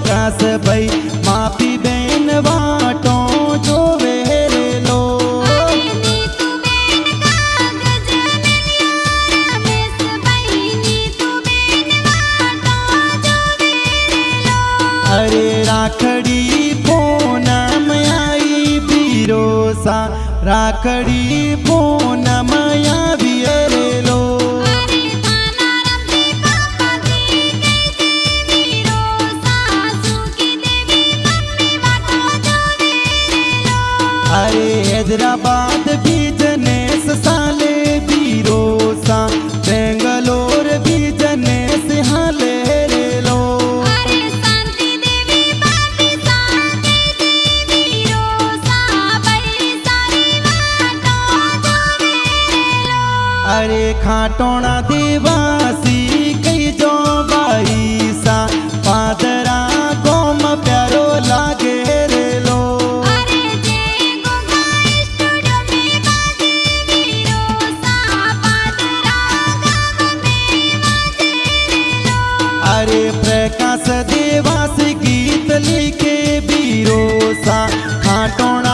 प्रकाश भाई माफी बेन वाटो जो वेरेलो अरे राखड़ी पूनम आई बिरोसा राखड़ी पूनम आई वेरेलो अरे हैदराबाद बिजनेस साले बिरोसा बेंगलोर बिजनेस हाले रेलो अरे खाटोना देवासी कई जो बाईसा पादरा गोम प्यारो लागे रेलो अरे प्रकाश देवासी गीत लिखे बिरोसा खाटोना